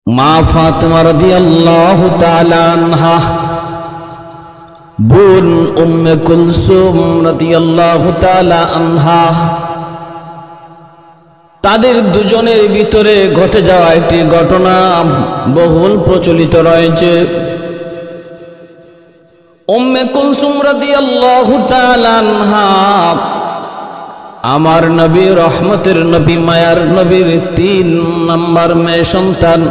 মা ফাতেমা রাদিয়াল্লাহু তাআলা আনহা, বোন উম্মে কুলসুম রাদিয়াল্লাহু তাআলা আনহা, তাদের দুজনের ভিতরে ঘটে যাওয়া একটি ঘটনা বহুল প্রচলিত রয়েছে। উম্মে কুলসুম রাদিয়াল্লাহু তাআলা আনহা আমার নবী, রহমতের নবী, মায়ার নবীর ৩ নম্বর মেয়ে সন্তান।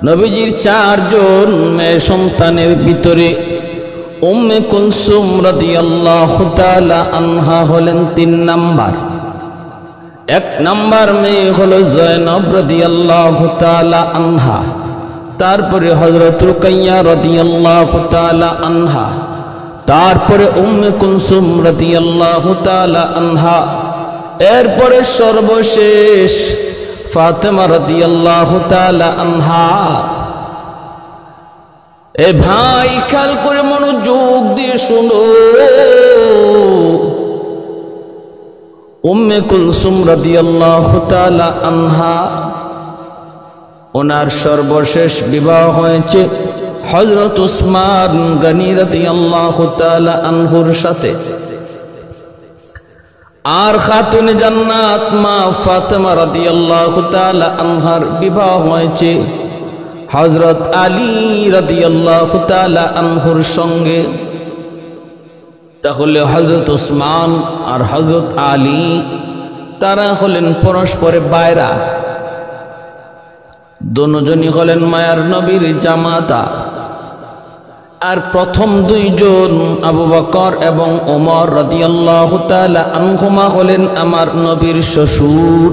নবীজির ৪ জন মেয়ে সন্তানের ভিতরে উম্মে কুলসুম রাদিয়াল্লাহু তাআলা আনহা হলেন ৩ নম্বর। ১ নম্বর মেয়ে হলো জয়নব রাদিয়াল্লাহু তাআলা আনহা, তারপরে হযরত রুকাইয়া রাদিয়াল্লাহু তাআলা আনহা, তারপরে উম্মে কুলসুম রাদিয়াল্লাহু তাআলা আনহা, এরপরে সর্বশেষ ফাতেমা রাদিয়াল্লাহু তাআলা আনহা। এ ভাই, খেয়াল করে মনোযোগ দিয়ে শুনো। উম্মে কুলসুম রাদিয়াল্লাহু তাআলা আনহা, ওনার সর্বশেষ বিবাহ হয়েছে হযরত উসমান গনি রাদিয়াল্লাহু তাআলা আনহুর সাথে। আর খাতুনে জান্নাত মা ফাতেমা রাদিয়াল্লাহু তাআলা আনহার বিবাহ হয়েছে হযরত আলী রাদিয়াল্লাহু তাআলা আনহুর সঙ্গে। তাহলে হযরত উসমান আর হযরত আলী তারা হলেন পরস্পরে বাইরা, দুজনই হলেন মায়ার নবীর জামাতা। আর প্রথম ২ জন আবু বকর এবং ওমর রাদিয়াল্লাহু তাআলা আনহুমা হলেন আমার নবীর শ্বশুর।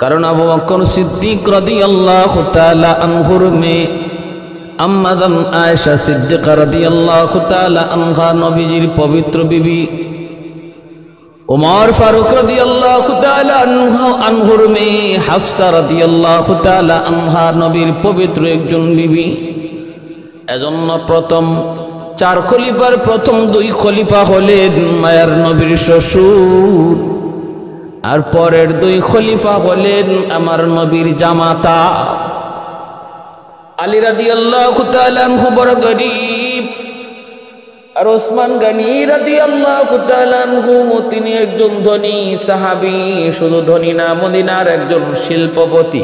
কারণ আবু বকর সিদ্দিক রাদিয়াল্লাহু তাআলা আনহুর মেয়ে আম্মা জান আয়েশা সিদ্দিকা রাদিয়াল্লাহু তাআলা আনহা নবীজির পবিত্র বিবি। ওমর ফারুক রাদিয়াল্লাহু তাআলা আনহুর মেয়ে হাফসা রাদিয়াল্লাহু তাআলা আনহা নবীর পবিত্র একজন বিবি। এজন্য প্রথম ৪ খলিফার প্রথম ২ খলিফা হলেন মায়ার নবীর শ্বশুর, আর পরের ২ খলিফা হলেন আমার নবীর জামাতা। আলী রাদিয়াল্লাহু তাআলা আনহু বড় গরীব, আর ওসমান গনি রাদিয়াল্লাহু তাআলা আনহু তিনি একজন ধনী সাহাবী। শুধু ধনী না, মদিনার একজন শিল্পপতি,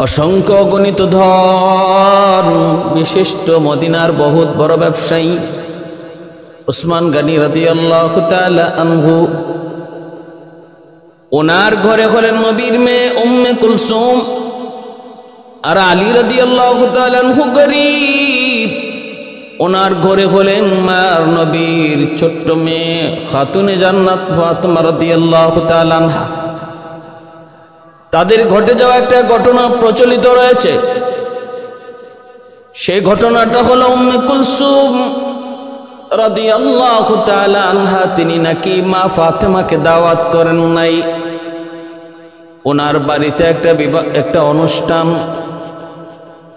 অসংখ্য গণিত ধন বিশিষ্ট মদিনার বহুত বড় ব্যবসায়ী ওসমান গনি রাদিয়াল্লাহু তাআলা আনহু। ওনার ঘরে হলেন নবীর মেয়ে উম্মে কুলসুম, আর আলী রাদিয়াল্লাহু তাআলা আনহু গরীব, ওনার ঘরে হলেন মার নবীর ছোট্ট মেয়ে খাতুনে জান্নাত ফাতেমা রাদিয়াল্লাহু তাআলা আনহা। তাদের ঘটে যাওয়া একটা ঘটনা প্রচলিত রয়েছে। সেই ঘটনাটা হলো উম্মে কুলসুম রাদিয়াল্লাহু তাআলা আনহা তিনি নাকি মা ফাতেমাকে দাওয়াত করেন নাই। ওনার বাড়িতে একটা অনুষ্ঠান,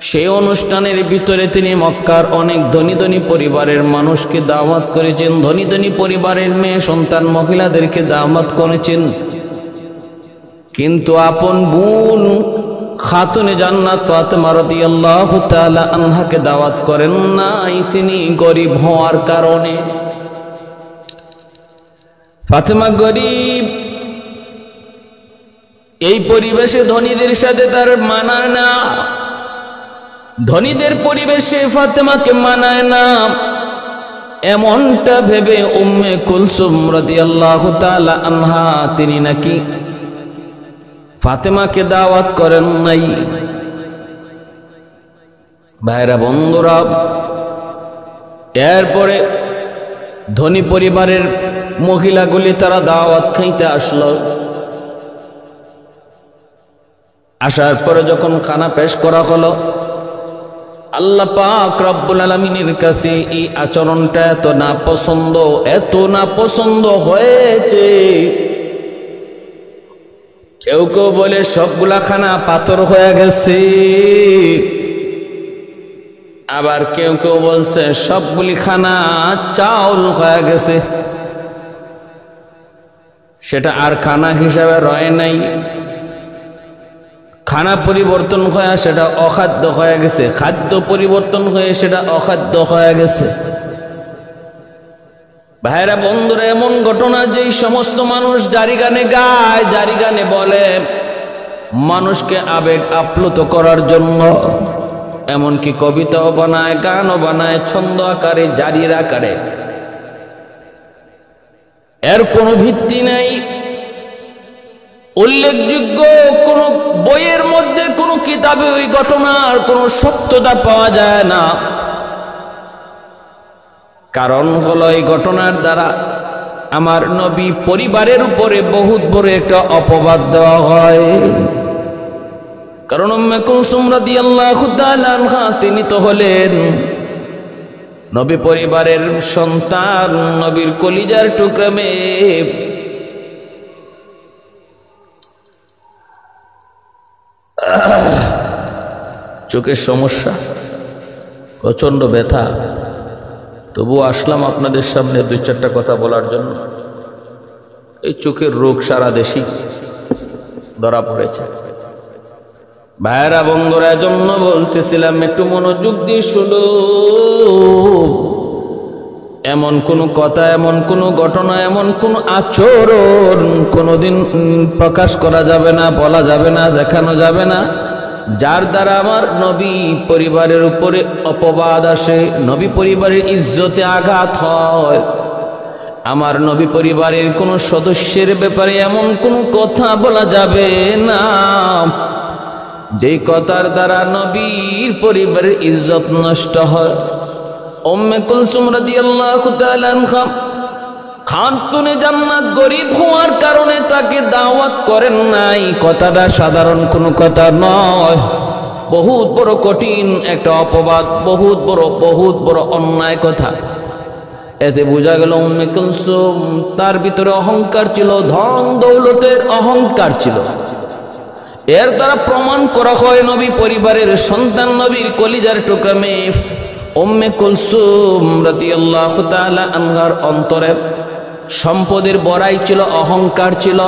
সেই অনুষ্ঠানের ভিতরে তিনি মক্কার অনেক ধনী ধনী পরিবারের মানুষকে দাওয়াত করেছেন, ধনী ধনী পরিবারের মেয়ে সন্তান মহিলাদেরকে দাওয়াত করেছেন। কিন্তু আপন বোন খাতুনে জান্নাত ফাতেমা রাদিয়াল্লাহু তাআলা আনহাকে দাওয়াত করেন নাই, তিনি গরীব হওয়ার কারণে। ফাতেমা গরীব, এই পরিবেশে ধনীদের সাথে তার মানায় না, ধনীদের পরিবেশে ফাতেমাকে মানায় না। এমনটা ভেবে উম্মে কুলসুম রাদিয়াল্লাহু তাআলা আনহা তিনি নাকি ফাতেমাকে দাওয়াত করেন নাই। ভাইরা বন্ধুরা, এরপরে ধনী পরিবারের মহিলাগুলি তারা দাওয়াত খাইতে আসলো। আসার পরে যখন খানা পেশ করা হলো, আল্লাহ পাক রব্বুল আলামিনের কাছে এই আচরণটা এত নাপছন্দ হয়েছে। কেউ কেউ বলে সবগুলা খানা পাথর হয়ে গেছে, আবার কেউ কেউ বলছে সবগুলি খানা চাউল হয়ে গেছে। সেটা আর খানা হিসাবে রয় নাই। খানা পরিবর্তন হয়ে সেটা অখাদ্য হয়ে গেছে, খাদ্য পরিবর্তন হয়ে সেটা অখাদ্য হয়ে গেছে। ভাইরা বন্ধুরা, এমন ঘটনা যেই সমস্ত মানুষ জারি গানে গায়, জারি গানে বলে, মানুষকে আবেগ আপ্লুত করার জন্য, এমনকি কবিতাও বানায়, গানও বানায়, ছন্দ আকারে, জারির আকারে। এর কোনো ভিত্তি নেই, উল্লেখযোগ্য কোন বইয়ের মধ্যে, কোন কিতাবে ওই ঘটনার কোন সত্যতা পাওয়া যায় না। কারণ হলো এই ঘটনার দ্বারা আমার নবী পরিবারের উপরে বহুত বড় একটা অপবাদ দেওয়া হয়। কারণ উম্মে কুলসুম রাদিয়াল্লাহু তাআলা আনহা তিনি তো হলেন নবী পরিবারের সন্তান, নবীর কলিজার টুকরা মেয়ে। চোখের সমস্যা, প্রচন্ড ব্যথা, তবুও আসলাম আপনাদের সামনে দুই চারটা কথা বলার জন্য। এই চোখের রোগ সারা দেশে ধরা পড়েছে। ভাইরা বন্ধুরা, জন্য বলতেছিলাম একটু মনোযোগ দিয়ে শুনো। এমন কোন কথা, এমন কোন ঘটনা, এমন কোন আচরণ কোনোদিন প্রকাশ করা যাবে না, বলা যাবে না, দেখানো যাবে না, যার দ্বারা আমার নবী পরিবারের উপরে অপবাদ আসে, নবী পরিবারের ইজ্জতে আঘাত হয়। আমার নবী পরিবারের কোন সদস্যের ব্যাপারে এমন কোন কথা বলা যাবে না যেই কথার দ্বারা নবীর পরিবারের ইজ্জত নষ্ট হয়। উম্মে কুলসুম রাদিয়াল্লাহু তাআলা আনহা খাতুনে জান্নাত, গরিব হওয়ার কারণে তাকে দাওয়াত করেন নাই। কথাটা সাধারণ কোনো কথা নয়, বহুত বড় কঠিন একটা অপবাদ, বহুত বড় অন্যায় কথা। এতে বোঝা গেল উম্মে কুলসুম তার ভিতরে অহংকার ছিল, ধন দৌলতের অহংকার ছিল। এর দ্বারা প্রমাণ করা হয় নবী পরিবারের সন্তান, নবীর কলিজার টুকরা মেয়ে উম্মে কুলসুম রাদিয়াল্লাহু তাআলা আনহার অন্তরে সম্পদের বড়াই ছিল, অহংকার ছিল।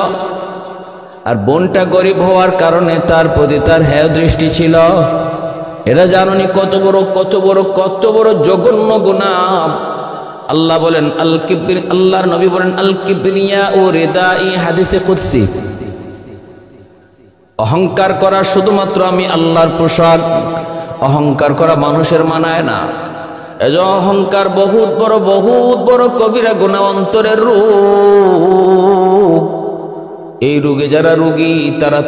আর বোনটা গরিব হওয়ার কারণে তার প্রতি তার হেয় দৃষ্টি ছিল। এরা জানুনি কত বড় জঘন্য গুনাহ। আল্লাহ বলেন আল্লাহর নবী বলেন আল কিবরিয়া ও রিদাই, হাদিসে কুদসি। অহংকার করা শুধুমাত্র আমি আল্লাহর পোশাক, অহংকার করা মানুষের মানায় না। এই যে অহংকার বহুত বড় কবিরা গুনাহ, অন্তরের রোগ। এই রোগে যারা রোগী তারা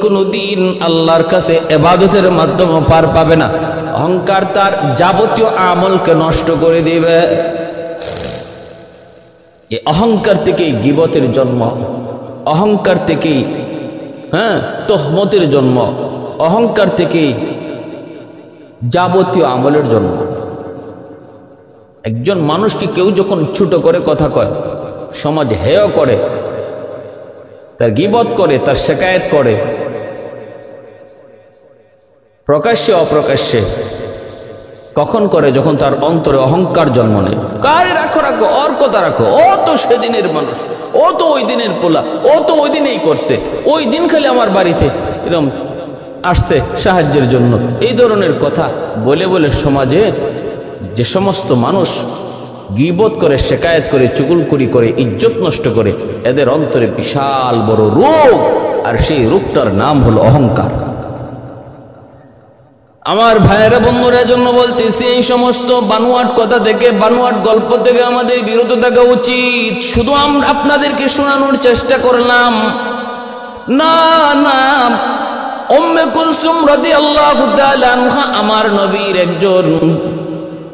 কোনোদিন আল্লাহর কাছে ইবাদতের মাধ্যমে পার পাবে না। অহংকার তার যাবতীয় আমলকে নষ্ট করে দিবে। এই অহংকার থেকেই গীবতের জন্ম, অহংকার থেকেই তহমতের জন্ম, অহংকার থেকেই যাবতীয় আমলের জন্ম। একজন মানুষকে কেউ যখন ছোট করে কথা কয়, সমাজ হেয় করে, তার গীবত করে, তার শিকায়েত করে, প্রকাশ্যে অপ্রকাশ্যে, কখন করে? যখন তার অন্তরে অহংকার জন্ম নেয়। কারে রাখো, ওর কথা রাখো, ও তো সেদিনের মানুষ, ও তো ওই দিনের পোলা, ও তো ওই দিনেই করছে, ওই দিন খালি আমার বাড়িতে এরকম আসছে সাহায্যের জন্য। এই ধরনের কথা বলে বলে সমাজে যে সমস্ত মানুষ গীবত করে, শিকায়েত করে, চুগলখড়ি করে, ইজ্জত নষ্ট করে, এদের অন্তরে বিশাল বড় রোগ, আর সেই রোগটার নাম হলো অহংকার। আমার ভাইয়েরা বন্ধুরা, জন্য বলতেছি এই সমস্ত বানোয়াট কথা থেকে, বানোয়াট গল্প থেকে আমাদের বিরত থাকা উচিত। শুধু আমরা আপনাদেরকে শোনানোর চেষ্টা করলাম না। উম্মে কুলসুম রাদিয়াল্লাহু তাআলা আনহা আমার নবীর একজন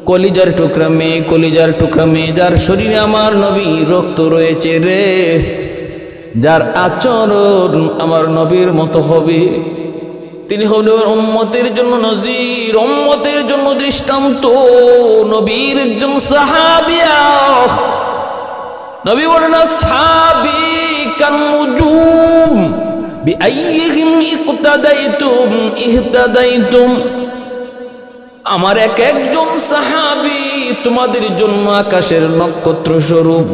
কলিজার টুকরা মেয়ে, যার শরীরে আমার নবী রক্ত রয়েছে রে, যার আচরণ আমার নবীর মতো হবে। তিনি হলেন উম্মতের জন্য নজির, উম্মতের জন্য দৃষ্টান্ত, নবীর একজন সাহাবিয়া। নবী বলেন আসহাবি কান্নুজুম বিআইয়িহিম ইকতাদাইতুম ইহতাদাইতুম। আমার একজন সাহাবী তোমাদের জন্য আকাশের নক্ষত্র স্বরূপ,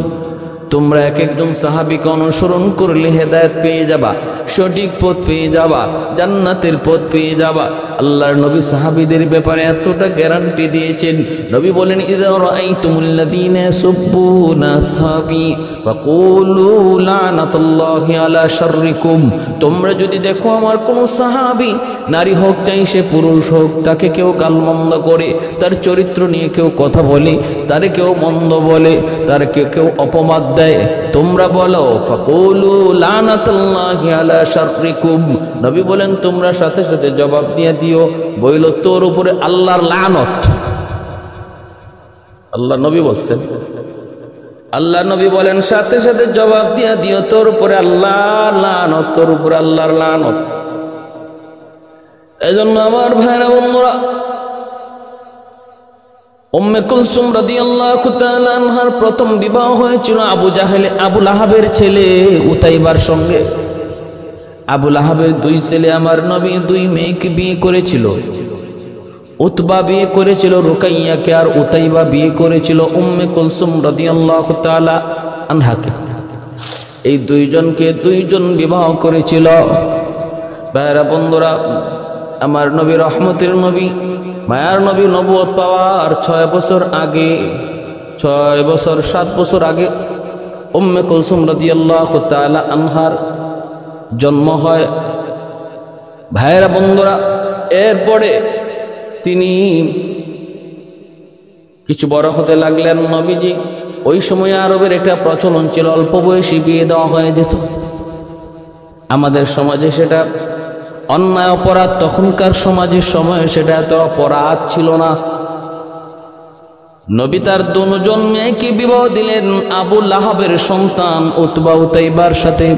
তোমরা এক একজন সাহাবীকে অনুসরণ করলে হেদায়েত পেয়ে যাবা, সঠিক পথ পেয়ে যাবা, জান্নাতের পথ পেয়ে যাবা। আল্লাহর নবী সাহাবীদের ব্যাপারে এতটা গ্যারান্টি দিয়েছেন। নবী বলেন, ইযা রাআইতুমুল্লাযীনা ইয়াসুব্বুনা আসহাবী ফাকুলু লানাতুল্লাহি আলা শাররিকুম। তোমরা যদি দেখো আমার কোন সাহাবী, নারী হোক চাই সে পুরুষ হোক, তাকে কেউ গালমন্দ করে, তার চরিত্র নিয়ে কেউ কথা বলে, তারে কেউ মন্দ বলে, তার কেউ অপবাদ দেয়, তোমরা বলো ফাকুলু লানাতুল্লাহি আলা শাররিকুম। নবী বলেন তোমরা সাথে সাথে জবাব দিয়ে দিও, বইল তোর উপরে আল্লাহর লানত। আল্লাহ নবী বলছেন, আল্লাহ নবী বলেন সাথে সাথে জবাব দিয়ে দিও তোর উপরে আল্লাহর লানত, তোর উপরে আল্লাহর লানত। এজন্য আমার ভাইরা বন্ধুরা, উম্মে কুলসুম রাদিয়াল্লাহু তাআলা আনহার প্রথম বিবাহ হয়েছিল আবু লাহাবের ছেলে উতাইবার সঙ্গে। আবু লাহাবের দুই ছেলে আমার নবী দুই মেয়েকে বিয়ে করেছিল। উতবা বিয়ে করেছিল রুকাইয়াকে, আর উতাইবা বিয়ে করেছিল উম্মে কুলসুম রাদিয়াল্লাহু তাআলা আনহাকে। এই দুইজনকে দুইজন বিবাহ করেছিল। ভাইরা বন্ধুরা, আমার নবী রহমতের নবী, মায়ার নবী নবুয়ত পাওয়ার 6 বছর আগে, 6 বছর 7 বছর আগে উম্মে কুলসুম রাদিয়াল্লাহু তাআলা আনহার জন্ম হয়। ভাইরা বন্ধুরা, এরপরে তিনি কিছু বড় হতে লাগলেন। নবীজি ওই সময় আরবের একটা প্রচলন ছিল, অল্প বয়সী বিয়ে দেওয়া হয়ে যেত। আমাদের সমাজে সেটা অন্যায় অপরাধ, তখনকার সমাজের সময় সেটা এত অপরাধ ছিল না। নবী তার দুজন মেয়েকে বিবাহ দিলেন আবু লাহাবের সন্তান উতবা উতাইবার সাথে।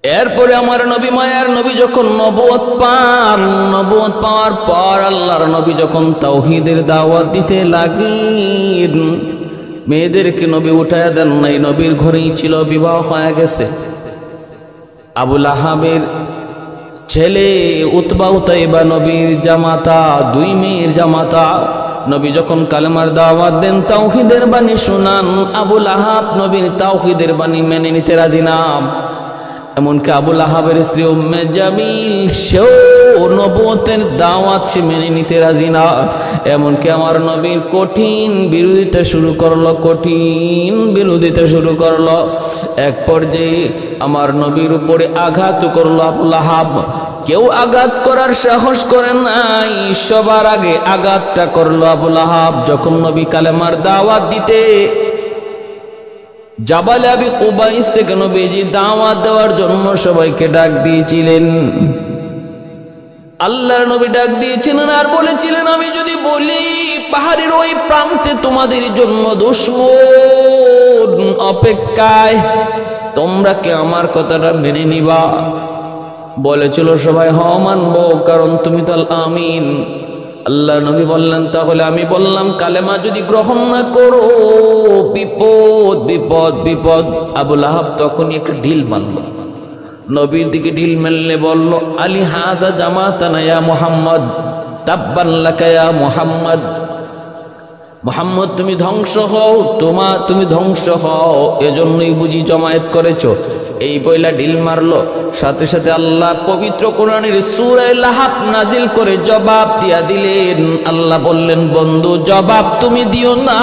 এরপরে আমার নবী, মায়ার নবী যখন নবুয়ত পান, নবুয়ত পাওয়ার পর আল্লাহর নবী যখন তাওহীদের দাওয়াত দিতে লাগলেন, মেয়েদেরকে নবী উঠায় দেন নাই, নবীর ঘরেই ছিল, বিবাহ হয়ে গেছে। আবু লাহাবের ছেলে উতবা উতাইবা নবীর জামাতা, দুই মেয়ের জামাতা। নবী যখন কালেমার দাওয়াত দেন, তাওহীদের বাণী শোনান, আবু লাহাব নবীর তাওহীদের বাণী মেনে নিতে রাজি না। এমনকি আবু লাহাবের স্ত্রী উম্মে জামিল, সেও নবুয়তের দাওয়াত সে মেনে নিতে রাজি না। এমনকি আমার নবীর কঠিন বিরোধিতা শুরু করলো, কঠিন বিরোধিতা শুরু করলো। এক পর্যায়ে আমার নবীর উপরে আঘাত করলো আবু লাহাব। কেউ আঘাত করার সাহস করে নাই, সবার আগে আঘাতটা করলো আবু লাহাব। যখন নবী কালেমার দাওয়াত দিতে জাবালে আবি কুবাইস থেকে নবীজি দাওয়াত দেওয়ার জন্য সবাইকে ডাক দিয়েছিলেন। আল্লাহর নবী ডাক দিয়েছিলেন আর বলেছিলেন, আমি যদি বলি পাহাড়ের ওই প্রান্তে তোমাদের জন্য দুশমন অপেক্ষায়, তোমরা কি আমার কথাটা মেনে নিবা? বলেছিল সবাই, হ মানবো, কারণ তুমি তো আল আমিন। আল্লাহ নবী বললেন, তাহলে আমি বললাম কালেমা যদি গ্রহণ না করো বিপদ বিপদ বিপদ। আবু লাহাব তখনই একটা ঢিল মারল, নবীর দিকে ঢিল মারলে বলল, আলী হাদা জামাতানা ইয়া মুহাম্মদ, তাব্বান লাকা ইয়া মুহাম্মদ। মুহাম্মদ তুমি ধ্বংস হও, তুমি ধ্বংস হও, এজন্যই বুঝি জমায়েত করেছো। এই বইলা ঢিল মারলো। সাথে সাথে আল্লাহ পবিত্র কোরআনের সূরা লাহাব নাজিল করে জবাব দিয়া দিলেন। আল্লাহ বললেন, বন্ধু জবাব তুমি দিও না,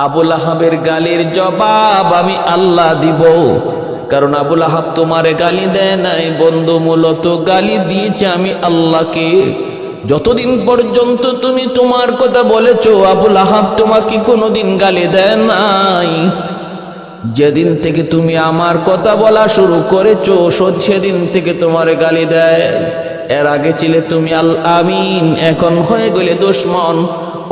আবু লাহাবের গালির জবাব আমি আল্লাহ দিব। কারণ আবু লাহাব তোমারে গালি দেয় নাই বন্ধু, মূলত গালি দিয়েছে আমি আল্লাহকে। যতদিন পর্যন্ত তুমি তোমার কথা বলেছো, আবু লাহাব তোমাকে কোনোদিন গালি দেয় নাই। যেদিন থেকে তুমি আমার কথা বলা শুরু করেছো, সেদিন থেকে তোমার গালি দেয়। এর আগে ছিলে তুমি আল আমিন, এখন হয়ে গেলে দুশমন।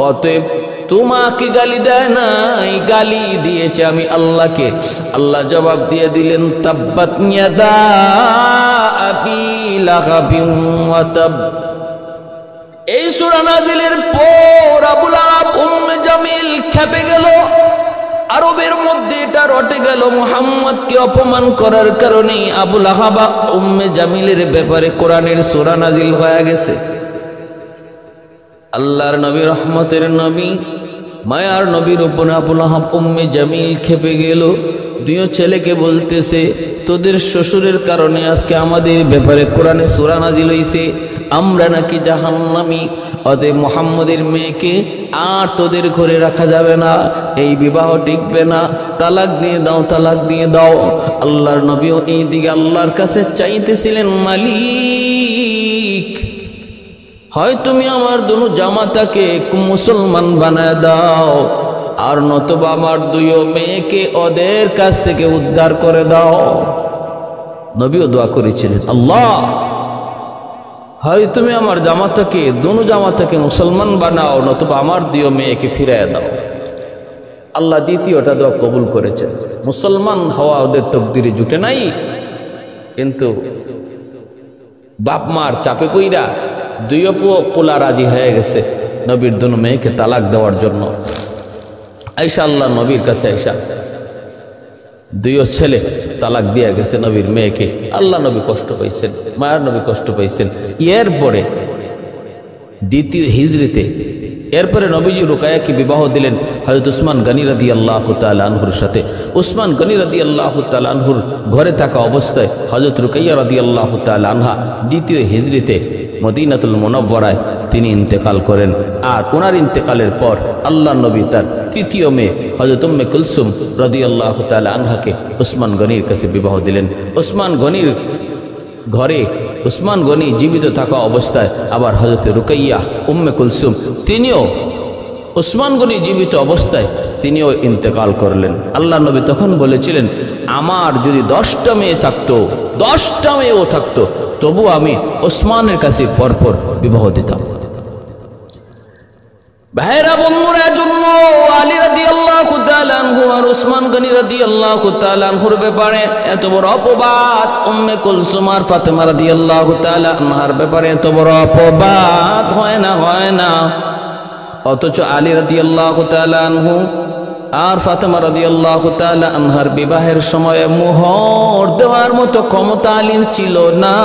অতএব তোমাকে গালি দেয় নাই, গালি দিয়েছে আমি আল্লাহকে। আল্লাহ জবাব দিয়ে দিলেন, তাব্বাত ইয়াদা আবি লাহাবিন ওয়া তাব। এই সূরা নাজিলের পর আবু লাহাব উম্মে জামিল খেপে গেল। আরবের মধ্যে এটা রটে গেল, মুহাম্মদকে অপমান করার কারণে আবু লাহাব উম্মে জামিলের ব্যাপারে কোরআনের সূরা নাজিল হয়ে গেছে। আল্লাহর নবী রহমতের নবী মায়ার নবীর উপরে আবু লাহাব উম্মে জামিল খেপে গেল। দুইও ছেলেকে বলতেছে, তোদের শ্বশুরের কারণে আজকে আমাদের ব্যাপারে কোরআনে সূরা নাজিল হইছে, আমরা নাকি জাহান্নামী, অতএব মুহাম্মদের মেয়েকে আর তোদের ঘরে রাখা যাবে না, এই বিবাহ টিকবে না, তালাক দিয়ে দাও, তালাক দিয়ে দাও। আল্লাহর নবীও এই দিকে আল্লাহর কাছে চাইতেছিলেন, মালিক হয় তুমি আমার দুনো জামাতাকে মুসলমান বানায় দাও, আর নতুবা আমার দুইও মেয়েকে ওদের কাছ থেকে উদ্ধার করে দাও। নবীও দোয়া করেছিলেন, আল্লাহ হয় তুমি আমার জামাতাকে, দুনো জামাতাকে মুসলমান বানাও, নতুবা আমার দুইও মেয়েকে ফিরাইয়া দাও। আল্লাহ দ্বিতীয়টা দোয়া কবুল করেছেন। মুসলমান হওয়া ওদের তকদিরে জুটে নাই, কিন্তু বাপ মার চাপে পইরা দুইও পোলা রাজি হয়ে গেছে নবীর দুনো মেয়েকে তালাক দেওয়ার জন্য। আয়েশা আল্লাহ নবীর কাছে আয়েশা, দুইও ছেলে তালাক দিয়ে গেছে নবীর মেয়েকে। আল্লাহ নবী কষ্ট পাইছেন, মায়ার নবী কষ্ট পাইছেন। এরপরে দ্বিতীয় হিজরিতে এরপরে নবীজি রুকায়াকে বিবাহ দিলেন হযরত উসমান গনি রাদিয়াল্লাহু তাআলা আনহুর সাথে। উসমান গনি রাদিয়াল্লাহু তাআলা আনহুর ঘরে থাকা অবস্থায় হযরত রুকাইয়া রাদিয়াল্লাহু তাআলা আনহা দ্বিতীয় হিজরিতে মদিনাতুল মুনাওয়ারায় তিনি ইন্তেকাল করেন। আর ওনার ইন্তেকালের পর আল্লাহ নবী তার তৃতীয় মেয়ে হযরত উম্মে কুলসুম রাদিয়াল্লাহু তাআলা আনহাকে উসমান গনির কাছে বিবাহ দিলেন। উসমান গনির ঘরে উসমান গনি জীবিত থাকা অবস্থায় আবার হযরত রুকাইয়া উম্মে কুলসুম তিনিও উসমান গনি জীবিত অবস্থায় তিনিও ইন্তেকাল করলেন। আল্লাহ নবী তখন বলেছিলেন, আমার যদি 10টা মেয়ে থাকতো, 10টা মেয়েও থাকতো, তবু আমি ওসমানের কাছে পরপর বিবাহ দিতাম। ভাইরা বন্ধুরা, জন্য আলী রাদিয়াল্লাহু তাআলা আনহু আর উসমান গনি রাদিয়াল্লাহু তাআলা আনহুর ব্যাপারে এত বড় অপবাদ, উম্মে কুলসুম আর ফাতেমা রাদিয়াল্লাহু তাআলা আনহার ব্যাপারে এত বড় অপবাদ হয় না। অথচ আলী রাদিয়াল্লাহু তাআলা আনহু আর ফাতেমা রাদিয়াল্লাহু তাআলা আনহার বিবাহের সময়ে মোহর দেওয়ার মতো ক্ষমতা আলীর ছিল না।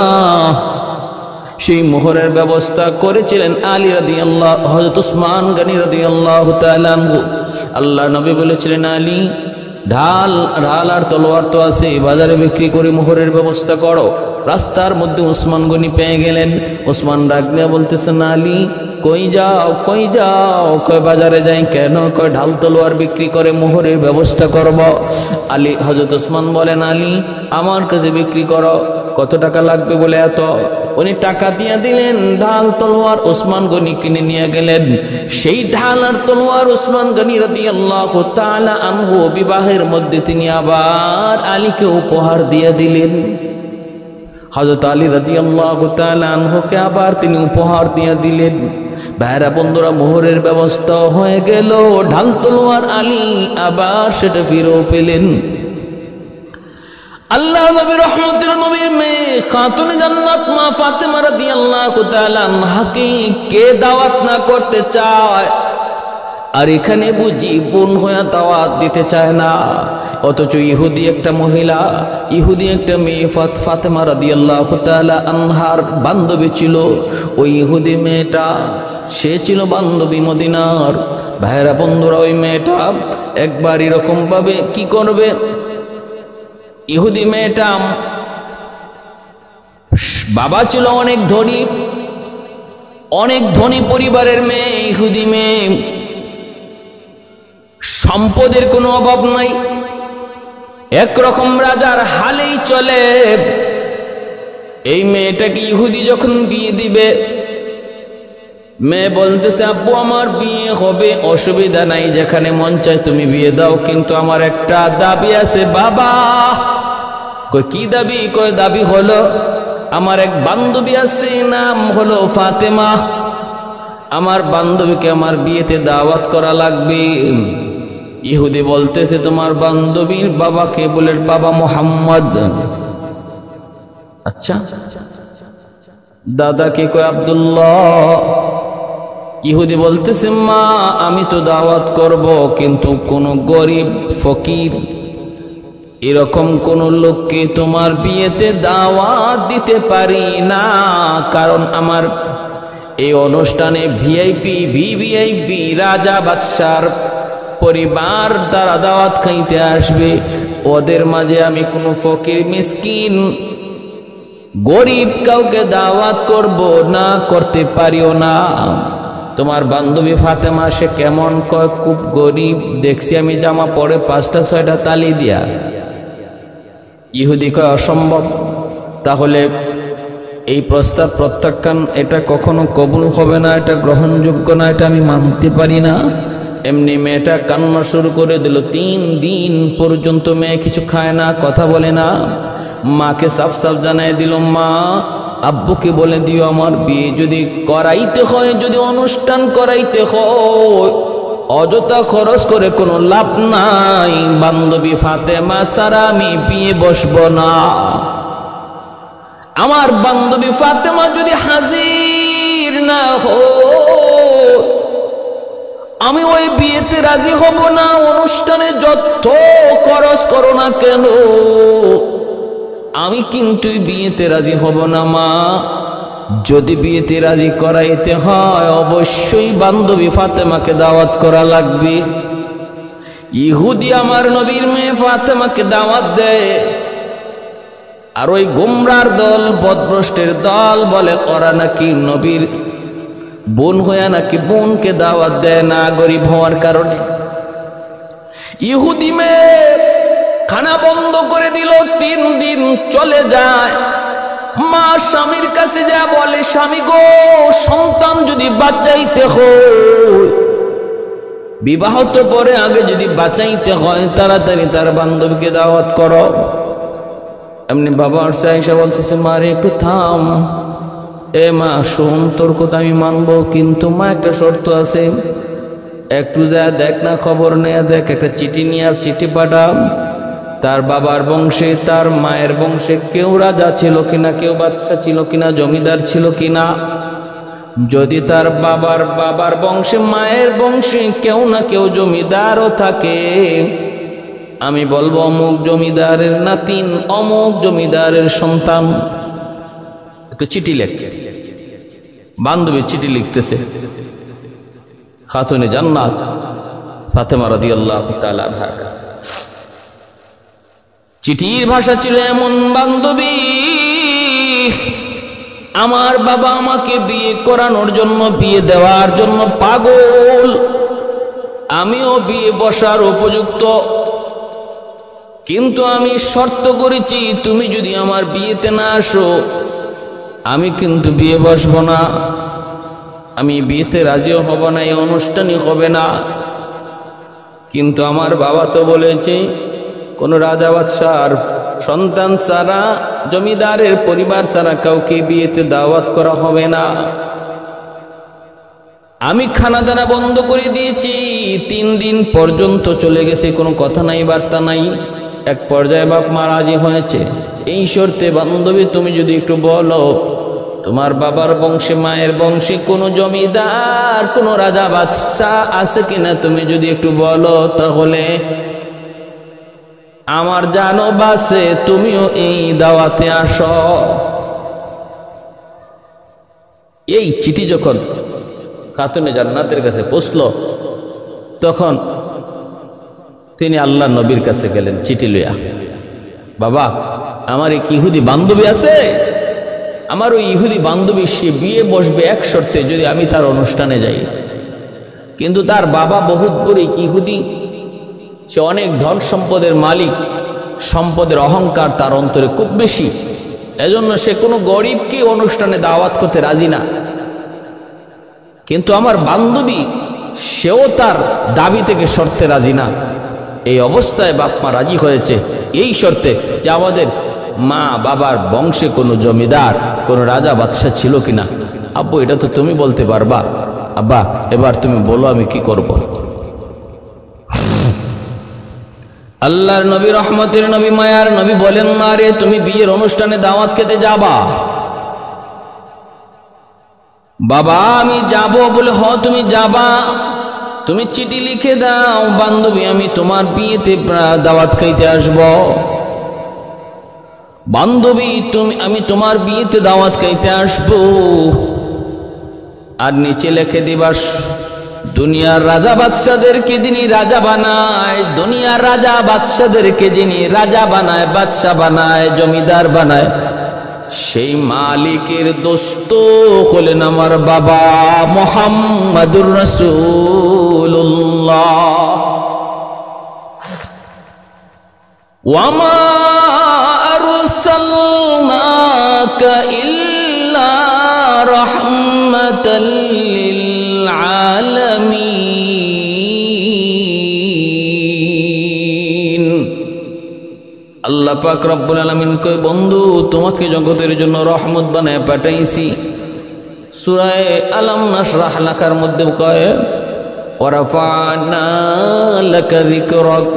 সেই মোহরের ব্যবস্থা করেছিলেন আলী রাদিয়াল্লাহু, হযরত উসমান গনি রাদিয়াল্লাহু তাআলা আনহু। আল্লাহ নবী বলেছিলেন, আলী ঢাল আর তলোয়ার তো আছে, বাজারে বিক্রি করে মোহরের ব্যবস্থা করো। রাস্তার মধ্যে উসমান গনি পেয়ে গেলেন। উসমান ডাক দিয়ে বলতেছেন, আলী কই যাও? কই বাজারে যাই কেন? কই ঢাল তলোয়ার বিক্রি করে মোহরের ব্যবস্থা করব। আলী হযরত উসমান বলেন, আলী আমার কাছে বিক্রি করো, কত টাকা লাগবে বলে এত। উনি টাকা দিয়ে দিলেন, ঢাল তলোয়ার উসমান গনি কিনে নিয়ে গেলেন। সেই ঢাল আর তলোয়ার উসমান গনি রাদিয়াল্লাহু তাআলা আনহু বিবাহের মধ্যে তিনি আবার আলীকে উপহার দিয়ে দিলেন। হযরত আলী রাদিয়াল্লাহু তাআলা আনহুকে আবার তিনি উপহার দিয়ে দিলেন। ভাইরা বন্ধুরা, মোহরের ব্যবস্থা হয়ে গেল, ঢাল তলোয়ার আলী আবার সেটা ফিরেও পেলেন। আল্লাহ নবী রহমতের নবীর মেয়ে খাতুনে জান্নাত মা ফাতেমা রাদিয়াল্লাহু তাআলা আনহাকে কে দাওয়াত না করতে চায়? আর এখানে বুঝি বোন হয়ে দাওয়াত দিতে চায় না। অথচ ইহুদি একটা মহিলা, ইহুদি একটা মেয়ে ফাতেমা রাদিয়াল্লাহু তাআলা আনহার বান্ধবী ছিল। ওই ইহুদি মেয়েটা, সে ছিল বান্ধবী মদিনার। ভাইরা বন্ধুরা, ওই মেয়েটা একবার এরকম ভাবে কি করবে, ইহুদি মেয়েটা বাবা ছিল অনেক ধনী পরিবারের মেয়ে। ইহুদি মেয়ে, সম্পদের কোনো অভাব নাই, একরকম রাজার হালেই চলে। এই মেয়েটাকে ইহুদি যখন বিয়ে দিবে, মেয়ে বলতেছে, আব্বু আমার বিয়ে হবে, অসুবিধা নাই, যেখানে মন চায় তুমি বিয়ে দাও, কিন্তু আমার একটা দাবি আছে। বাবা কই কি দাবি? কই দাবি হলো আমার এক বান্ধবী আছে, নাম হলো ফাতেমা, আমার বান্ধবীকে আমার বিয়েতে দাওয়াত করা লাগবে। ইহুদি বলতেছে, তোমার বান্ধবীর বাবাকে? বলে বাবা মুহাম্মদ। আচ্ছা, দাদাকে? কই আব্দুল্লাহ। ইহুদি বলতেছে, মা আমি তো দাওয়াত করব, কিন্তু কোন গরিব ফকির এরকম কোন লোককে তোমার বিয়েতে দাওয়াত দিতে পারি না, কারণ আমার এই অনুষ্ঠানে ভিভিআইপি রাজা বাদশার পরিবার দ্বারা দাওয়াত খাইতে আসবে, ওদের মাঝে আমি কোনো ফকির মিসকিন গরিব কাউকে দাওয়াত করব না, করতে পারিও না। তোমার বান্ধবী ফাতেমা সে কেমন? কয় খুব গরিব, দেখছি আমি জামা পরে 5টা 6টা তালি দিয়া। ইহুদি কয় অসম্ভব, তাহলে এই প্রস্তাব প্রত্যাখ্যান, এটা কখনো কবুল হবে না, এটা গ্রহণযোগ্য না, এটা আমি মানতে পারি না। এমনি মেয়েটা কান্না শুরু করে দিল। 3 দিন পর্যন্ত মেয়ে কিছু খায় না, কথা বলে না। মাকে সাফ সাফ জানাই দিল, মা আব্বুকে বলে দিও আমার বিয়ে যদি করাইতে হয়, যদি অনুষ্ঠান করাইতে হয়, অযথা খরচ করে কোনো লাভ নাই, বান্ধবী ফাতেমা ছাড়া আমি বিয়ে বসবো না। আমার বান্ধবী ফাতেমা যদি হাজির না হয়, আমি ওই বিয়েতে রাজি হব না। অনুষ্ঠানে যত খরচ করো না কেন, আমি কিন্তু বিয়েতে রাজি হব না মা। যদি বিয়েতে রাজি করাইতে হয়, অবশ্যই বান্ধবী ফাতেমাকে দাওয়াত করা লাগবে। ইহুদি আমার নবীর মেয়ে ফাতেমাকে দাওয়াত দেয়, আর ওই গুমরার দল, পথভ্রষ্টের দল বলে ওরা নাকি নবীর বোন হইয়া নাকি বোনকে দাওয়াত দেয় না, গরিব হওয়ার কারণে। ইহুদি মেয়ে খানা বন্ধ করে দিল। 3 দিন চলে যায়। মা স্বামীর কাছে যা বলে, স্বামী গো, সন্তান যদি বাঁচাইতে হয়, বিবাহ তো পরে, আগে যদি বাঁচাইতে হয়, তাড়াতাড়ি তার বান্ধবীকে দাওয়াত করো। এমনি বাবা আয়সা বলতেছে, মা রে একটু থাম। এ মা শোন, তোর কথা আমি মানবো, কিন্তু মা একটা শর্ত আছে। একটু যা দেখ না, খবর নেয়া দেখ, একটা চিঠি নিয়ে চিঠি পাঠাম। তার বাবার বংশে, তার মায়ের বংশে কেউ রাজা ছিল কিনা, কেউ বাদশা ছিল কিনা, জমিদার ছিল কিনা। যদি তার বাবার বংশে, মায়ের বংশে কেউ না কেউ জমিদারও থাকে, আমি বলবো অমুক জমিদারের নাতিন, অমুক জমিদারের সন্তান। একটু চিঠি লেখে, বান্ধবী চিঠি লিখতেছে খাতুনে জান্নাত ফাতেমা রাদিয়াল্লাহু তাআলা আনহার কাছে। চিঠির ভাষা ছিল এমন, বান্ধবী, আমার বাবা আমাকে বিয়ে করানোর জন্য, বিয়ে দেওয়ার জন্য পাগল, আমিও বিয়ে বসার উপযুক্ত, কিন্তু আমি শর্ত করেছি, তুমি যদি আমার বিয়েতে না আসো, আমি কিন্তু বিয়ে বসবো না, আমি বিয়েতে রাজিও হব না, এই অনুষ্ঠানই হবে না। কিন্তু আমার বাবা তো বলেছে, কোন রাজা বাদশার সন্তান ছাড়া, জমিদারের পরিবার ছাড়া কাউকে বিয়েতে দাওয়াত করা হবে না। আমি খানা দানা বন্ধ করে দিয়েছি। 3 দিন পর্যন্ত চলে গেছে, কোনো কথা নাই, বার্তা নাই। এক পর্যায়ে বাপ মা রাজি হয়েছে। এই শর্তে বান্ধবী, তুমি যদি একটু বলো, তোমার বাবার বংশে, মায়ের বংশে কোনো জমিদার, কোনো রাজা বাদশা আছে কিনা, তুমি যদি একটু বলো, তাহলে আমার জানো বাসে, তুমিও এই দাওয়াতে আসো। এই চিঠি যখন খাতুনে জান্নাতের কাছে পৌঁছল, তখন তিনি আল্লাহ নবীর কাছে গেলেন চিঠি লইয়া। বাবা, আমার এক ইহুদি বান্ধবী আছে, আমার ওই ইহুদি বান্ধবী, সে বিয়ে বসবে এক শর্তে, যদি আমি তার অনুষ্ঠানে যাই। কিন্তু তার বাবা বহুত গরিব ইহুদি, সে অনেক ধন সম্পদের মালিক, সম্পদের অহংকার তার অন্তরে খুব বেশি। এজন্য সে কোনো গরিবকে অনুষ্ঠানে দাওয়াত করতে রাজি না। কিন্তু আমার বান্ধবী, সেও তার দাবি থেকে শর্তে রাজি না। এই অবস্থায় বাপ মা রাজি হয়েছে এই শর্তে যে আমাদের মা বাবার বংশে কোনো জমিদার, কোনো রাজা বাদশা ছিল কিনা। আব্বু, এটা তো তুমি বলতে পারবা। আব্বা, এবার তুমি বলো আমি কি করব। আল্লাহর নবী, রহমতের নবী, মায়ার নবী বলেন, মা রে, তুমি বিয়ের অনুষ্ঠানে দাওয়াত খেতে যাবা? বাবা, আমি যাব বলে, হ তুমি যাবা। তুমি চিঠি লিখে দাও, বান্ধবী, আমি তোমার বিয়েতে দাওয়াত খাইতে আসব। বান্ধবী, আমি তোমার বিয়েতে দাওয়াত খাইতে আসব। আর নিচে লিখে দিবা, দুনিয়ার রাজা বাদশাদেরকে যিনি রাজা বানায়, দুনিয়ার রাজা বাদশাদেরকে যিনি রাজা বানায়, বাদশা বানায়, জমিদার বানায়, সেই মালিকের দোস্ত হলেন আমার বাবা মুহাম্মাদুর রাসূলুল্লাহ। ওয়ামা আরসালনাকা ইল্লা রাহমাতাল লিল আলামিন। আল্লাহ পাক রব্বুল আলামিন কয়, বন্ধু তোমাকে জগতের জন্য রহমত বানায় পাঠাইছি। সূরা আলাম নাশরাহ লাকার মধ্যে কয়, ওয়া রাফা'না লাকা যিকরাক,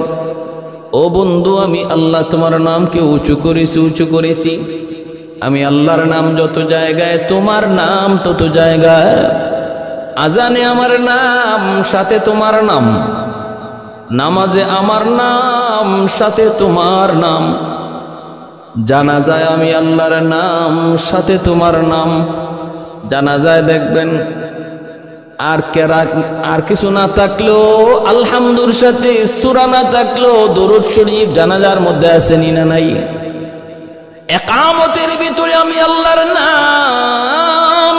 ও বন্ধু আমি আল্লাহ তোমার নামকে উঁচু করেছি, উঁচু করেছি। আমি আল্লাহর নাম যত জায়গায়, তোমার নাম তত জায়গায়। আজানে আমার নাম, সাথে তোমার নাম। নামাজে আমার নাম, সাথে তোমার নাম। জানাজায় আমি আল্লাহর নাম, সাথে তোমার নাম। জানাজায় দেখবেন আর কিছু না থাকলেও আলহামদুর সাথে সূরা না থাকলেও দরুদ শরীফ জানাজার মধ্যে আছে নি না নাই? ইকামতের ভিতরে আমি আল্লাহর নাম,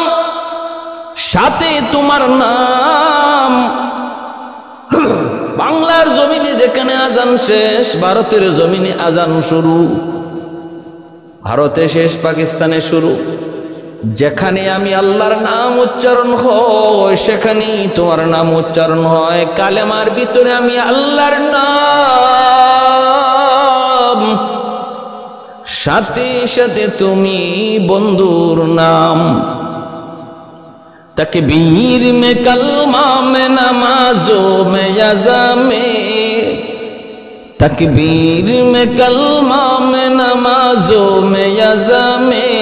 সাথে তোমার নাম। বাংলার জমিনে যেখানে আজান শেষ, ভারতের জমিনে আজান শুরু। ভারতে শেষ, পাকিস্তানে শুরু। যেখানে আমি আল্লাহর নাম উচ্চারণ হয়, সেখানেই তোমার নাম উচ্চারণ হয়। কালেমার ভিতরে আমি আল্লাহর নাম, সাথে সাথে তুমি বন্ধুর নাম। तकबीर में कलमा में नमाजों में यज़ा में, तकबीर में कलमा में नमाजों में यज़ा में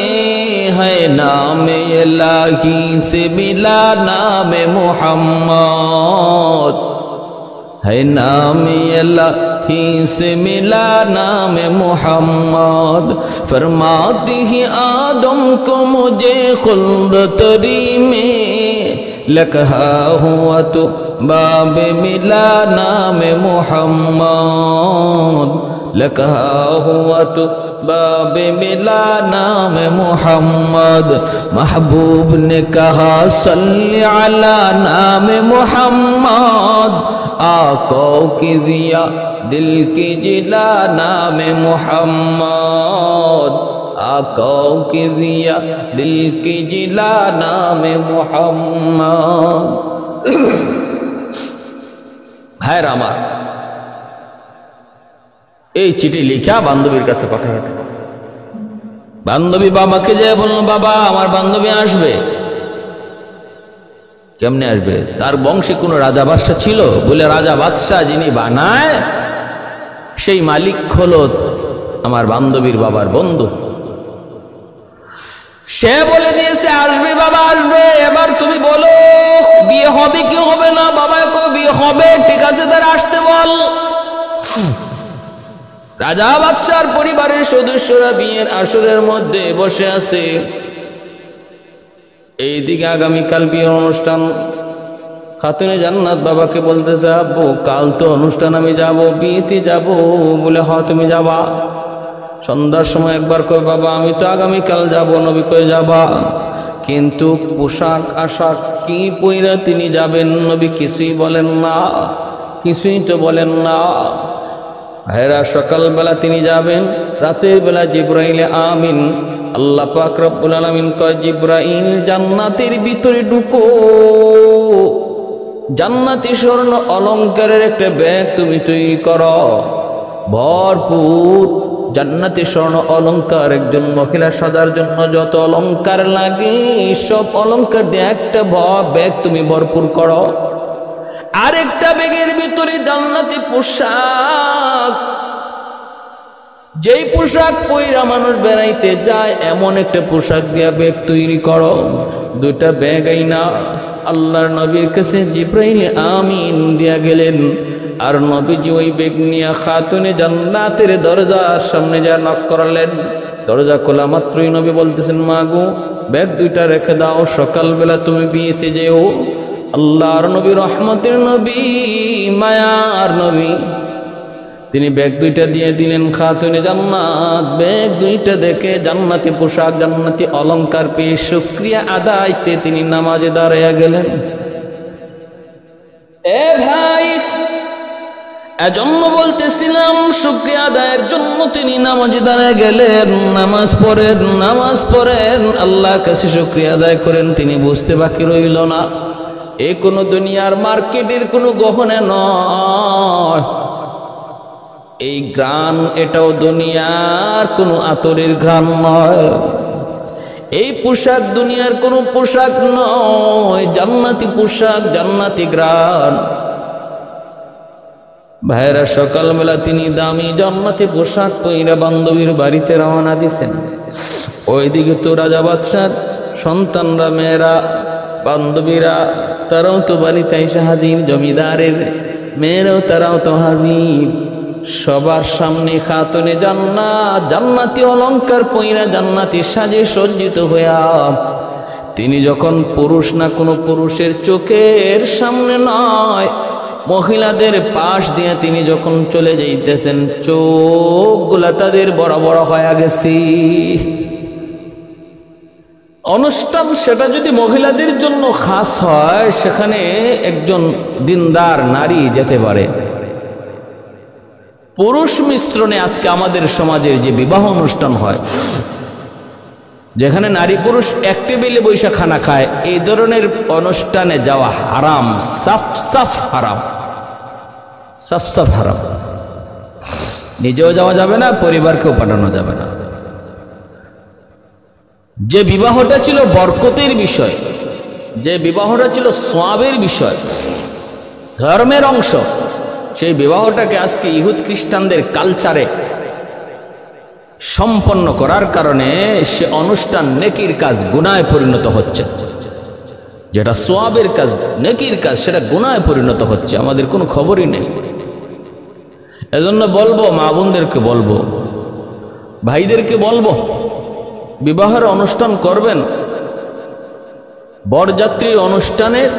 है नाम इलाही से मिला नाम मुहम्मद, है नाम इलाही से मिला नाम मुहम्मद। फरमाती ही आदम को मुझे खुल्द तरी में, लकहा हुआ तो बाब मिला नाम मुहम्मद, लकहा हुआ तो बाब मिला नाम मुहम्मद। महबूब ने कहा सल्ली अला नाम मुहम्मद, आका की जिया दिल की जिला नाम मुहम्मद, आका की जिया दिल की जिला नाम मुहम्मद। ভাইরা আমার, এই চিঠি লিখা বান্ধবীর কাছে পাঠায়। বান্ধবী বাবাকে যে বলল, বাবা আমার বান্ধবী আসবে। কেমনে আসবে? তার বংশে কোনো রাজা বাদশা ছিল? বলে রাজা বাদশাহ যিনি বানায় সেই মালিক হলো আমার বান্ধবীর বাবার বন্ধু। সে বলে দিয়েছে আসবে বাবা আসবে। এবার তুমি বলো বিয়ে হবে কি হবে না? বাবা কো বিয়ে হবে। ঠিক আছে, তার আসতে বল। রাজা বাদশার পরিবারের সদস্যরা বিয়ের আসরের মধ্যে বসে আছে। এইদিকে আগামীকাল বিয়ের অনুষ্ঠান। খাতুনে জান্নাত বাবাকে বলতেছে, আব্বু কাল তো অনুষ্ঠান, আমি যাব, বিয়েতে যাব। বলে হ তুমি যাবা। সন্ধ্যার সময় একবার কয়, বাবা আমি তো আগামীকাল যাব। নবী কয় যাবা, কিন্তু পোশাক আশাক কি পইরা তিনি যাবেন? নবী কিছুই বলেন না, কিছুই তো বলেন না। ভাইরা সকালবেলা তিনি যাবেন, রাতের বেলা জিবরাইল আমিন আল্লাহ পাক রব্বুল আলামিন কয়, জিবরাইল জান্নাতের ভিতরে ঢুকো, জান্নাতি স্বর্ণ অলংকারের একটা ব্যাগ তুমি তৈরি করো। ভরপুর জান্নাতি স্বর্ণ অলংকার, একজন মহিলা সাজার জন্য যত অলংকার লাগে সব অলংকার দিয়ে একটা ব্যাগ তুমি ভরপুর করো। আরেকটা ব্যাগের ভিতরে জান্নাতি পোশাক, যেই পোশাক পইরা মানুষ বেড়াইতে যায় এমন একটা পোশাক দিয়া ব্যাগ তৈরি করো। দুইটা ব্যাগ আইনা আল্লাহর নবীর কাছে জিবরাইল আমিন দিয়া গেলেন। আর নবীজি ওই ব্যাগ নিয়ে খাতুনে জান্নাতের দরজার সামনে যা নক করলেন। দরজা খোলা মাত্রই নবী বলতেছেন, মা গো ব্যাগ দুইটা রেখে দাও, সকালবেলা তুমি বিয়েতে যেও। আল্লাহর নবী, রহমতের নবী, মায়ার নবী। তিনি ব্যাগ দুইটা দিয়ে দিলেন খাতুনে জান্নাত। ব্যাগ দুইটা দেখে জান্নাতি পোশাক, জান্নাতি অলংকার পেয়ে শুকরিয়া আদায়তে তিনি নামাজে দাঁড়াইয়া গেলেন। এ ভাই, এজন্য বলতেছিলাম শুকরিয়া আদায়ের জন্য তিনি নামাজে দাঁড়ায় গেলেন। নামাজ পড়েন, আল্লাহর কাছে শুকরিয়া আদায় করেন। তিনি বুঝতে বাকি রইল না, এ কোনো দুনিয়ার মার্কেটের কোনো গহনা নয়, এই গ্রান এটাও দুনিয়ার কোনো আতরের গ্রান নয়, এই পোশাক দুনিয়ার কোনো পোশাক নয়, জান্নাতি পোশাক, জান্নাতি গ্রান। ভাইরা, সকালবেলা তিনি দামি জান্নাতি পোশাক পইরা বান্ধবীর বাড়িতে রওনা দিছেন। ওইদিকে তো রাজা বাদশার সন্তানরা, মেয়েরা, বান্ধবীরা, তারাও তো বাড়িতে এসে হাজির। জমিদারের মেয়েরাও তারাও তো হাজির। সবার সামনে খাতুনে জান্নাত, জান্নাতি অলংকার পইরা, জান্নাতি সাজে সজ্জিত হইয়া তিনি যখন পুরুষ না কোনো পুরুষের চোখের সামনে নয়, মহিলাদের পাশ দিয়ে তিনি যখন চলে যাইতেছেন, চোখগুলা তাদের বড় বড় হয়ে গেছে। অনুষ্ঠান সেটা যদি মহিলাদের জন্য খাস হয়, সেখানে একজন দিনদার নারী যেতে পারে। পুরুষ মিশ্রণে আজকে আমাদের সমাজের যে বিবাহ অনুষ্ঠান হয়, যেখানে নারী পুরুষ এক টেবিলে বৈশা খানা খায়, এই ধরনের অনুষ্ঠানে যাওয়া হারাম, সাফ সাফ হারাম, সাফ সাফ হারাম। নিজেও যাওয়া যাবে না, পরিবারকেও পাঠানো যাবে না। যে বিবাহটা ছিল বরকতের বিষয়, যে বিবাহটা ছিল সোয়াবের বিষয়, ধর্মের অংশ, সেই বিবাহটাকে আজকে ইহুদ খ্রিস্টানদের কালচারে সম্পন্ন করার কারণে সে অনুষ্ঠান নেকির কাজ গুনাহে পরিণত হচ্ছে। যেটা সোয়াবের কাজ, নেকির কাজ, সেটা গুনাহে পরিণত হচ্ছে। আমাদের কোনো খবরই নেই। এজন্য বলবো, মা বোনদেরকে বলবো, ভাইদেরকে বলবো, বিবাহের অনুষ্ঠান করবেন, বরযাত্রীর অনুষ্ঠানের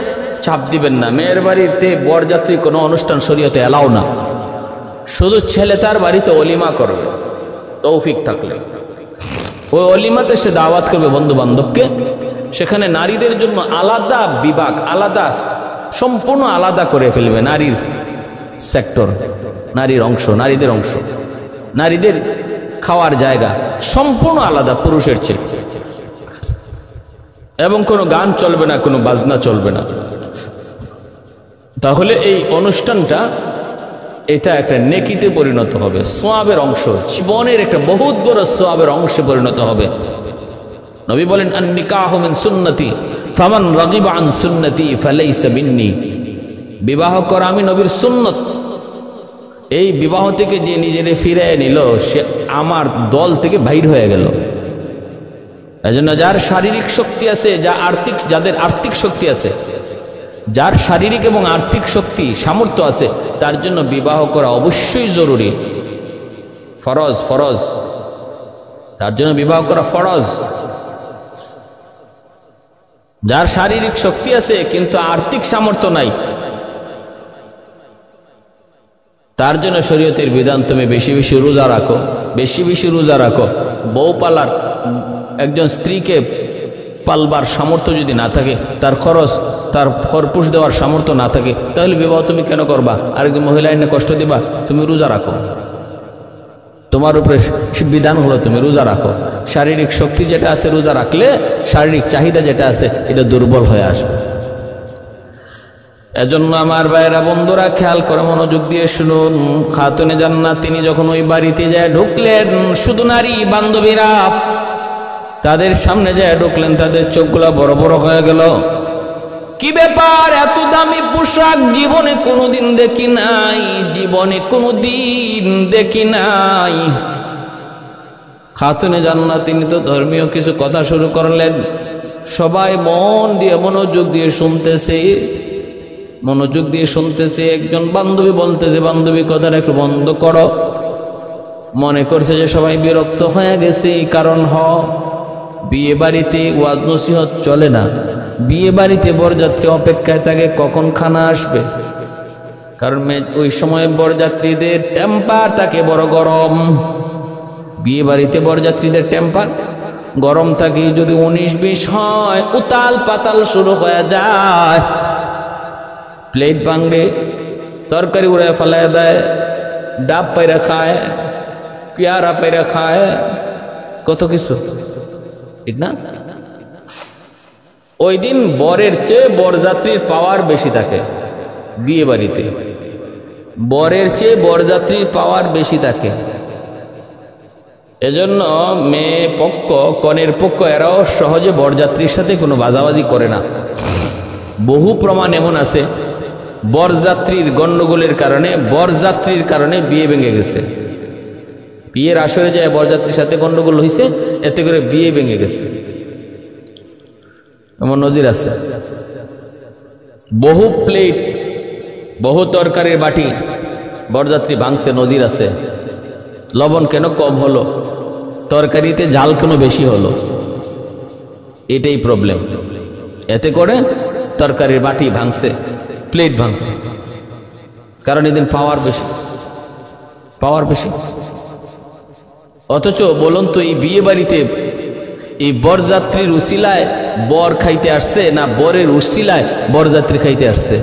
চাপ দিবেন না। মেয়ের বাড়িতে বরযাত্রী কোনো অনুষ্ঠান শরীয়তে এলাও না। শুধু ছেলে তার বাড়িতে অলিমা করবে, তৌফিক থাকলে ওই অলিমাতে সে দাওয়াত করবে বন্ধু বান্ধবকে। সেখানে নারীদের জন্য আলাদা বিভাগ, আলাদা, সম্পূর্ণ আলাদা করে ফেলবে নারীর সেক্টর, নারীর অংশ, নারীদের অংশ, নারীদের খাওয়ার জায়গা সম্পূর্ণ আলাদা পুরুষের চেয়ে। এবং কোনো গান চলবে না, কোনো বাজনা চলবে না। তাহলে এই অনুষ্ঠানটা, এটা একটা নেকিতে পরিণত হবে, সোয়াবের অংশ, জীবনের একটা বহুত বড় সোয়াবের অংশে পরিণত হবে। নবী বলেন, আন নিকাহু মিন সুন্নতি ফামান রাগিবা আন সুন্নতি ফালাইসা মিন্নি। বিবাহ করা আমি নবীর সুন্নত। এই বিবাহ থেকে যে নিজেরে ফিরিয়ে নিল, সে আমার দল থেকে বাইর হয়ে গেল। এজন্য যার শারীরিক শক্তি আছে, যাদের আর্থিক শক্তি আছে, যার শারীরিক এবং আর্থিক শক্তি সামর্থ্য আছে, তার জন্য বিবাহ করা অবশ্যই জরুরি, ফরজ, ফরজ। তার জন্য বিবাহ করা ফরজ। যার শারীরিক শক্তি আছে কিন্তু আর্থিক সামর্থ্য নাই, তার জন্য শরীয়তের বিধান, তুমি বেশি বেশি রোজা রাখো, বেশি বেশি রোজা রাখো। বউ পালার, একজন স্ত্রীকে পালবার সামর্থ্য যদি না থাকে, তার খরচ, তার খরপুষ দেওয়ার সামর্থ্য না থাকে, তাহলে বিবাহ তুমি কেন করবা? আরেকজন মহিলা এনে কষ্ট দিবা? তুমি রোজা রাখো। তোমার উপরে বিধান হলো তুমি রোজা রাখো। শারীরিক শক্তি যেটা আছে, রোজা রাখলে শারীরিক চাহিদা যেটা আছে, এটা দুর্বল হয়ে আসবে। এজন্য আমার ভাইয়েরা, বন্ধুরা, খেয়াল করে মনোযোগ দিয়ে শুনুন। খাতুনে জান্নাত তিনি যখন ওই বাড়িতে যায় ঢুকলেন, শুধু নারী বান্ধবীরা তাদের সামনে যায় ঢুকলেন, তাদের চোখগুলা বড় বড় হয়ে গেল। কি ব্যাপার, এত দামি পোশাক জীবনে কোনোদিন দেখি নাই, জীবনে কোনোদিন দেখি নাই। খাতুনে জান্নাত তিনি তো ধর্মীয় কিছু কথা শুরু করলেন। সবাই মন দিয়ে মনোযোগ দিয়ে শুনতেছে, মনোযোগ দিয়ে শুনতেছে। একজন বান্ধবী বলতেছে, বান্ধবী কথাটা একটু বন্ধ করো। মনে করছে যে সবাই বিরক্ত হয়ে গেছে। কারণ বিয়ে বাড়িতে ওয়াজ নসিহত চলে না, বিয়ে বাড়িতে বরযাত্রী অপেক্ষায় থাকে কখন খানা আসবে, কারণ ওই সময় বরযাত্রীদের টেম্পার থাকে বড় গরম। বিয়ে বাড়িতে বরযাত্রীদের টেম্পার গরম থাকে, যদি 19-20 হয় উতাল পাতাল শুরু হয়ে যায়। প্লেট ভাঙে, তরকারি উড়ায় ফেলায় দেয়, ডাব পাইরা খায়, পেয়ারা পাইরা খায়, কত কিছু, ঠিক না? ওই দিন বরের চেয়ে বরযাত্রীর পাওয়ার বেশি থাকে। বিয়ে বাড়িতে বরের চেয়ে বরযাত্রীর পাওয়ার বেশি থাকে। এজন্য মেয়ে পক্ষ, কনের পক্ষ এরাও সহজে বরযাত্রীর সাথে কোনো বাজাবাজি করে না। বহু প্রমাণ এমন আছে বরযাত্রীর গন্ডগোলের কারণে, বরযাত্রীর কারণে বিয়ে ভেঙে গেছে। বিয়ের আসরে যায় বরযাত্রীর সাথে গন্ডগোল হয়েছে, এতে করে বিয়ে ভেঙে গেছে, এমন নজির আছে। বহু প্লেট, বহু তরকারির বাটি বরযাত্রী ভাঙছে, নজির আছে। লবণ কেন কম হলো, তরকারিতে ঝাল কেন বেশি হলো, এটাই প্রবলেম। এতে করে তরকারির বাটি ভাঙছে, প্লেট ভাঙছে, কারণ এদিন পাওয়ার বেশি, পাওয়ার বেশি। অথচ বলুন তো, এই বিয়ে বাড়িতে এই বরযাত্রীর উসিলায় বর খাইতে আসছে, না বরের উসিলায় বরযাত্রী খাইতে আসছে?